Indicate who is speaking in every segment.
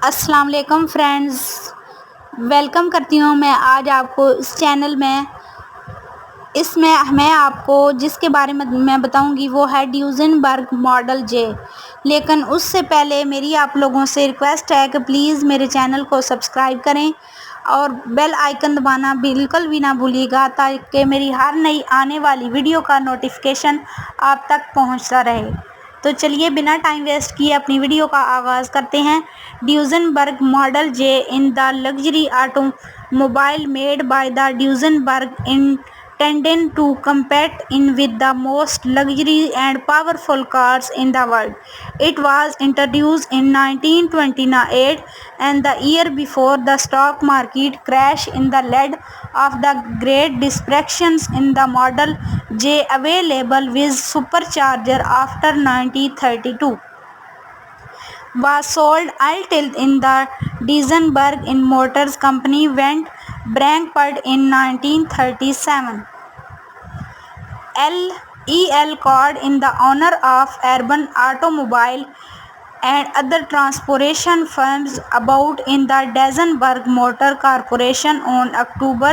Speaker 1: अस्सलाम वालेकुम friends, welcome करती हूँ मैं आज आपको इस चैनल में। इसमें मैं आपको जिसके बारे में मैं बताऊंगी वो है ड्यूज़नबर्ग मॉडल जे। लेकिन उससे पहले मेरी आप लोगों से रिक्वेस्ट है कि प्लीज़ मेरे चैनल को सब्सक्राइब करें और बेल आइकन दबाना बिल्कुल भी ना भूलिएगा, ताकि मेरी हर नई आने वाली वीडियो का नोटिफिकेशन आप तक पहुंचता रहे। तो चलिए बिना टाइम वेस्ट किए अपनी वीडियो का आगाज़ करते हैं। Duesenberg model J in the luxury automobile made by the Duesenberg intended to compete in with the most luxury and powerful cars in the world. It was introduced in 1928, and the year before the stock market crash in the led of the Great Depressions in the Model J available with supercharger after 1932 was sold until in the Duesenberg in Motors Company went bankrupt in 1937. LEL called in the honor of Urban Automobile and other transportation firms about in the Duesenberg Motor Corporation on October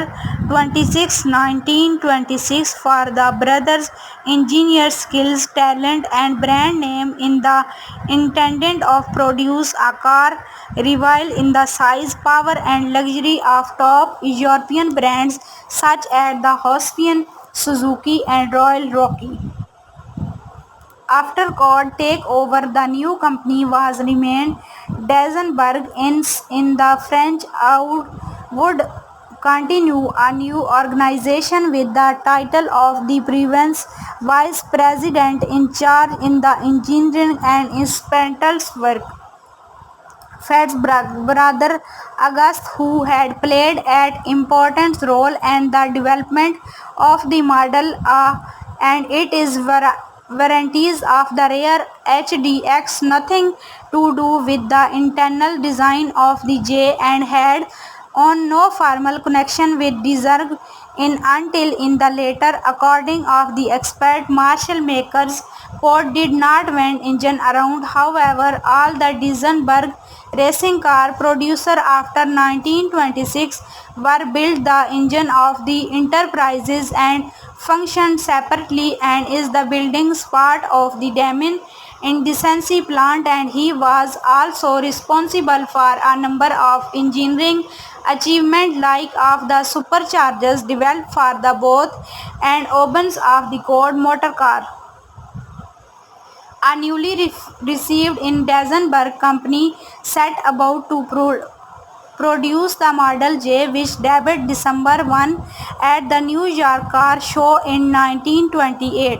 Speaker 1: 26, 1926 for the brothers' engineers' skills, talent and brand name in the intent of produce a car rival in the size, power and luxury of top European brands such as the Husqvarna, Suzuki and Royal Rocky. After Ford takeover, the new company was renamed Duesenberg in the French would continue a new organization with the title of the previous vice president in charge in the engineering and instrumental work. Fed's brother August, who had played an important role in the development of the model and its varieties of the rare HDX, nothing to do with the internal design of the J and had on no formal connection with Duesenberg until in the later, according of the expert Marshall makers. Ford did not vent engine around. However, all the Duesenberg racing car producer after 1926 were built the engine of the enterprises and functioned separately and is the building's part of the Daimler Indecency plant, and he was also responsible for a number of engineering achievements like of the superchargers developed for the both and organs of the Ford motor car. A newly received in Duesenberg company set about to produce the Model J, which debuted December 1 at the New York Car Show in 1928.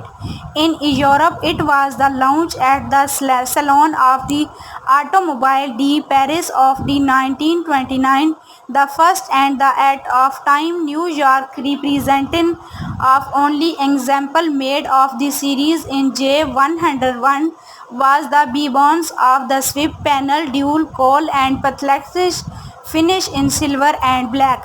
Speaker 1: In Europe, it was the launch at the Salon of the Automobile de Paris of the 1929, the first and the at of time New York representing of only example made of the series in J101 was the B-Bones of the Swift panel dual coal and pathologic finish in silver and black.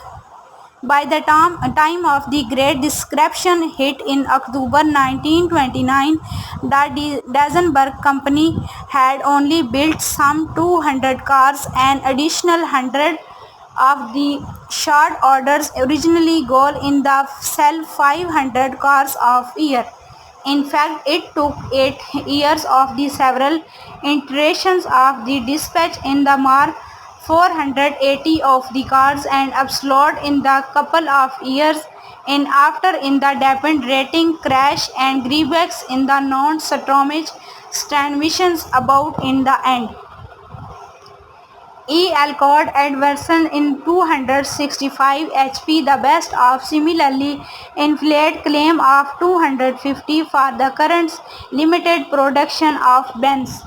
Speaker 1: By the time of the Great Depression hit in October 1929, the Duesenberg company had only built some 200 cars, an additional 100 of the short orders originally goal in the sell 500 cars of year. In fact, it took 8 years of the several iterations of the dispatch in the Mark 480 of the cars and upslot in the couple of years in after in the depend rating crash and grievances in the non-storage transmissions about in the end. Alcott Edwardson in 265 HP, the best of similarly inflated claim of 250 for the current limited production of Benz.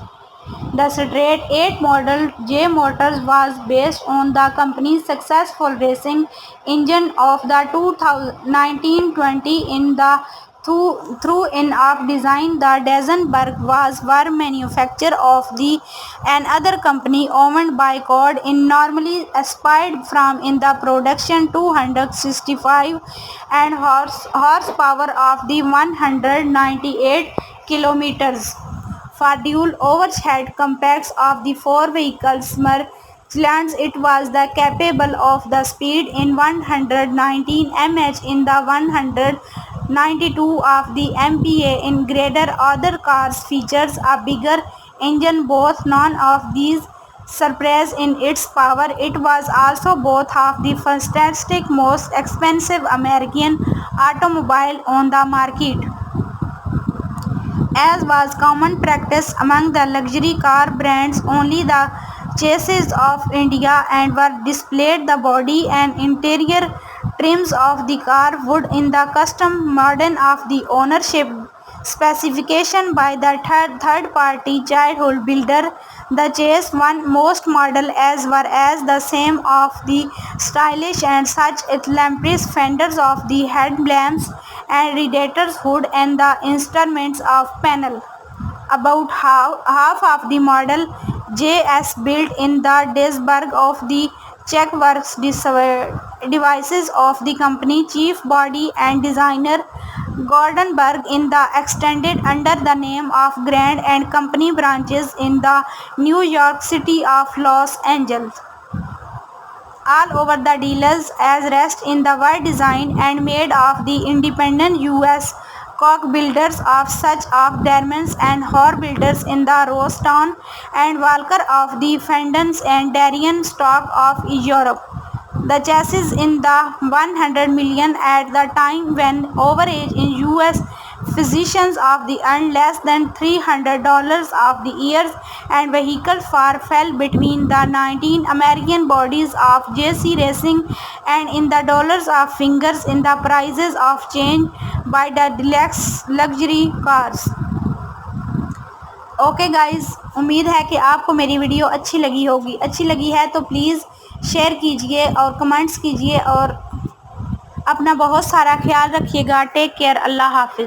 Speaker 1: The straight 8 model J Motors was based on the company's successful racing engine of the 1920 in the through in of design. The Duesenberg were manufacturer of the another company owned by Ford in normally aspired from in the production 265 and horsepower of the 198 kilometers. For dual overhead compacts of the four vehicles Zealand. It was the capable of the speed in 119 mph in the 192 of the MPa in greater. Other cars features a bigger engine. Both none of these surpassed in its power. It was also both of the fastest, most expensive American automobile on the market. As was common practice among the luxury car brands, only the chassis of India and were displayed. The body and interior trims of the car would in the custom model of the ownership specification by the third party childhood builder. The chase one most model as were as the same of the stylish and such lamprey fenders of the headlamps and radiators hood and the instruments of panel. About half of the Model JS built in the Duisburg of the Czech Works devices of the company chief body and designer Goldenberg in the extended under the name of Grand and Company branches in the New York City of Los Angeles. All over the dealers as rest in the world designed and made of the independent U.S. cock builders of such of Darmans and Hor builders in the Rostown and Walker of the Fendons and Darien stock of Europe. The chassis in the 100 million at the time when overage in U.S. physicians of the earned less than $300 of the years and vehicle far fell between the 19 American bodies of JC Racing and in the dollars of fingers in the prices of change by the deluxe luxury cars. Okay guys, उम्मीद है कि आपको मेरी video अच्छी लगी होगी। अच्छी लगी है तो प्लीज़ शेयर कीजिए और कमेंट्स कीजिए और अपना बहुत सारा ख्याल रखिएगा। Take care. अल्लाह हाफिज़।